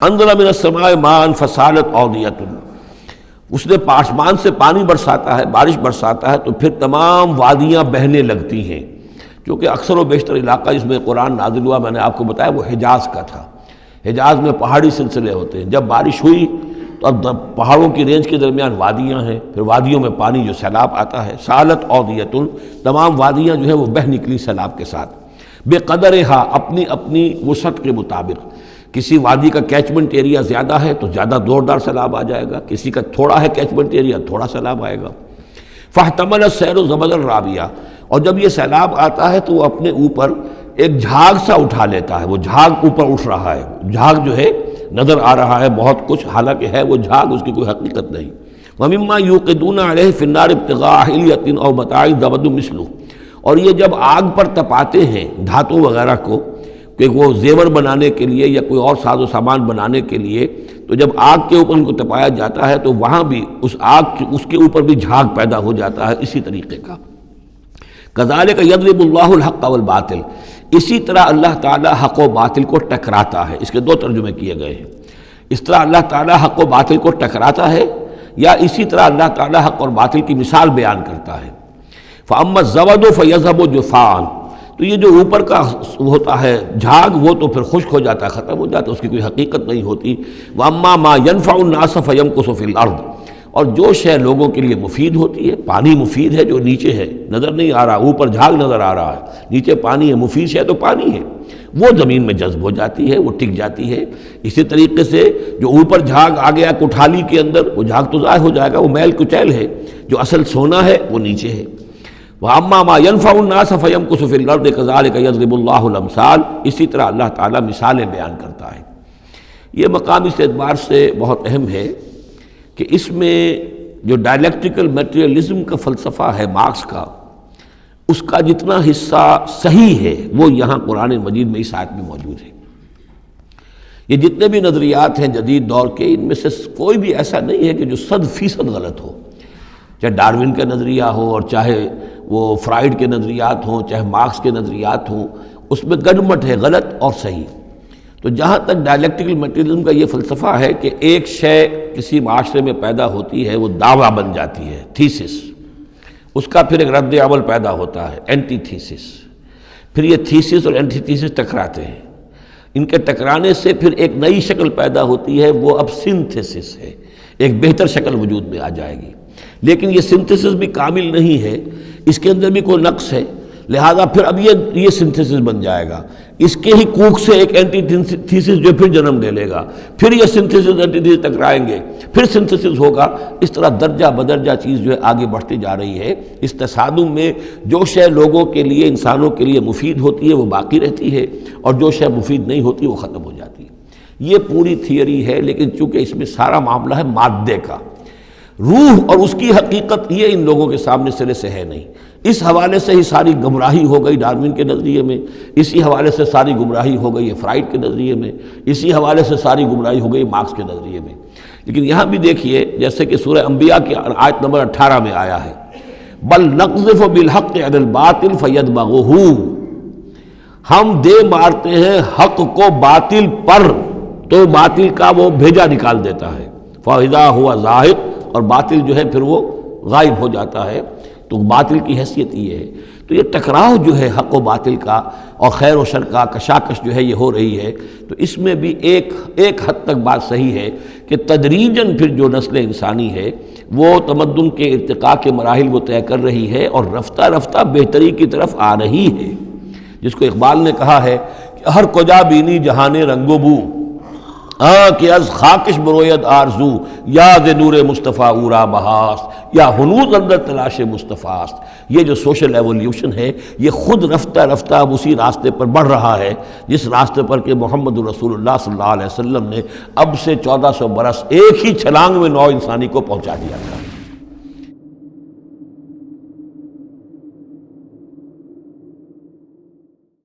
انزل من السماء ماء فسالت اودیۃ، اس نے آسمان سے پانی برساتا ہے، بارش برساتا ہے تو پھر تمام وادیاں بہنے لگتی ہیں۔ کیونکہ اکثر و بیشتر علاقہ جس میں قرآن نازل ہوا میں نے آپ کو بتایا وہ حجاز کا تھا۔ حجاز میں پہاڑی سلسلے ہوتے ہیں، جب بارش ہوئی تو اب پہاڑوں کی رینج کے درمیان وادیاں ہیں، پھر وادیوں میں پانی جو سیلاب آتا ہے، سالت اودیۃ، تمام وادیاں جو ہیں وہ بہہ نکلی سیلاب کے ساتھ، بے قدرہا، اپنی اپنی وسعت کے مطابق۔ کسی وادی کا کیچمنٹ ایریا زیادہ ہے تو زیادہ زوردار سیلاب آ جائے گا، کسی کا تھوڑا ہے کیچمنٹ ایریا تھوڑا سیلاب آئے گا۔ فاحتمل السیل زبدا رابیہ، اور جب یہ سیلاب آتا ہے تو وہ اپنے اوپر ایک جھاگ سا اٹھا لیتا ہے، وہ جھاگ اوپر اٹھ رہا ہے، جھاگ جو ہے نظر آ رہا ہے بہت کچھ، حالانکہ ہے وہ جھاگ، اس کی کوئی حقیقت نہیں۔ وَمِمَّا يُوقِدُونَ عَلَيْهِ فِي النَّارِ ابْتِغَاءَ حِلْيَةٍ أَوْ مَتَاعٍ زَبَدٌ مِثْلُهُ، اور یہ جب آگ پر تپاتے ہیں دھاتوں وغیرہ کو کہ وہ زیور بنانے کے لیے یا کوئی اور ساز و سامان بنانے کے لیے، تو جب آگ کے اوپر ان کو تپایا جاتا ہے تو وہاں بھی اس کے اوپر بھی جھاگ پیدا ہو جاتا ہے اسی طریقے کا۔ کذالک یضرب اللہ الحق والباطل، اسی طرح اللہ تعالیٰ حق و باطل کو ٹکراتا ہے۔ اس کے دو ترجمے کیے گئے ہیں، اس طرح اللہ تعالیٰ حق و باطل کو ٹکراتا ہے، یا اسی طرح اللہ تعالیٰ حق اور باطل کی مثال بیان کرتا ہے۔ فَأَمَّا الزَّبَدُ فَيَذْهَبُ جُفَاءً، تو یہ جو اوپر کا ہوتا ہے جھاگ وہ تو پھر خشک ہو جاتا ہے، ختم ہو جاتا ہے، اس کی کوئی حقیقت نہیں ہوتی۔ وَأَمَّا مَا يَنْفَعُ النَّاسَ فَيَمْكُثُ فِي الْأَرْضِ، اور جو شے لوگوں کے لیے مفید ہوتی ہے، پانی مفید ہے جو نیچے ہے نظر نہیں آ رہا، اوپر جھاگ نظر آ رہا ہے، نیچے پانی ہے، مفید شے تو پانی ہے، وہ زمین میں جذب ہو جاتی ہے، وہ ٹک جاتی ہے۔ اسی طریقے سے جو اوپر جھاگ آ گیا کوٹھالی کے اندر، وہ جھاگ تو ضائع ہو جائے گا، وہ میل کچیل ہے، جو اصل سونا ہے وہ نیچے ہے۔ وَأَمَّا مَا يَنْفَعُ النَّاسَ فَيَمْكُثُ فِي الْأَرْضِ كَذَلِكَ يَضْرِبُ اللَّهُ الْأَمْثَالَ، اسی طرح اللہ تعالیٰ مثالیں بیان کرتا ہے۔ یہ مقام اس اعتبار سے بہت اہم ہے کہ اس میں جو ڈائلیکٹریکل میٹریلزم کا فلسفہ ہے مارکس کا، اس کا جتنا حصہ صحیح ہے وہ یہاں قرآن مجید میں اس آیت میں موجود ہے۔ یہ جتنے بھی نظریات ہیں جدید دور کے، ان میں سے کوئی بھی ایسا نہیں ہے کہ جو 100% غلط ہو، چاہے ڈاروین کا نظریہ ہو اور چاہے وہ فرائیڈ کے نظریات ہوں، چاہے مارکس کے نظریات ہوں، اس میں گڈمٹ ہے غلط اور صحیح۔ تو جہاں تک ڈائلیکٹیکل میٹریلزم کا یہ فلسفہ ہے کہ ایک شے کسی معاشرے میں پیدا ہوتی ہے، وہ دعویٰ بن جاتی ہے، تھیسس، اس کا پھر ایک رد عمل پیدا ہوتا ہے، اینٹی تھیسس، پھر یہ تھیسس اور اینٹی تھیسس ٹکراتے ہیں، ان کے ٹکرانے سے پھر ایک نئی شکل پیدا ہوتی ہے، وہ اب سنتھسس ہے، ایک بہتر شکل وجود میں آ جائے گی۔ لیکن یہ سنتھسس بھی کامل نہیں ہے، اس کے اندر بھی کوئی نقص ہے، لہذا پھر اب یہ سنتھسس بن جائے گا، اس کے ہی کوکھ سے ایک اینٹی تھیسس جو پھر جنم لے لے گا، پھر یہ سنتھسس اینٹی تھیسس ٹکرائیں گے، پھر سنتھسس ہوگا، اس طرح درجہ بدرجہ چیز جو ہے آگے بڑھتی جا رہی ہے۔ اس تصادم میں جو شے لوگوں کے لیے، انسانوں کے لیے مفید ہوتی ہے وہ باقی رہتی ہے، اور جو شے مفید نہیں ہوتی وہ ختم ہو جاتی ہے۔ یہ پوری تھیوری ہے، لیکن چونکہ اس میں سارا معاملہ ہے مادے کا، روح اور اس کی حقیقت یہ ان لوگوں کے سامنے سرے سے ہے نہیں۔ اس حوالے سے ہی ساری گمراہی ہو گئی ڈاروین کے نظریے میں، اسی حوالے سے ساری گمراہی ہو گئی فرائیڈ کے نظریے میں، اسی حوالے سے ساری گمراہی ہو گئی مارکس کے نظریے میں۔ لیکن یہاں بھی دیکھیے، جیسے کہ سورہ انبیاء کی آیت نمبر 18 میں آیا ہے، بل نقذف بالحق علی الباطل فیدمغہ، ہم دے مارتے ہیں حق کو باطل پر تو باطل کا وہ بھیجا نکال دیتا ہے، فاذا ہوا زاہق، اور باطل جو ہے پھر وہ غائب ہو جاتا ہے۔ تو باطل کی حیثیت یہ ہے۔ تو یہ ٹکراؤ جو ہے حق و باطل کا اور خیر و شر کا کشاکش جو ہے یہ ہو رہی ہے، تو اس میں بھی ایک حد تک بات صحیح ہے کہ تدریجاً پھر جو نسل انسانی ہے وہ تمدن کے ارتقاء کے مراحل وہ طے کر رہی ہے اور رفتہ رفتہ بہتری کی طرف آ رہی ہے، جس کو اقبال نے کہا ہے کہ ہر کجا بینی جہان رنگ و بو، کہ از خاکش بروید آرزو، یاد نور مصطفیٰ اورا بہاست، یا ہنوز اندر تلاش مصطفیٰ است۔ یہ جو سوشل ایولیوشن ہے یہ خود رفتہ رفتہ اب اسی راستے پر بڑھ رہا ہے جس راستے پر کہ محمد رسول اللہ صلی اللہ علیہ وسلم نے اب سے 1400 برس ایک ہی چھلانگ میں نوع انسانی کو پہنچا دیا تھا۔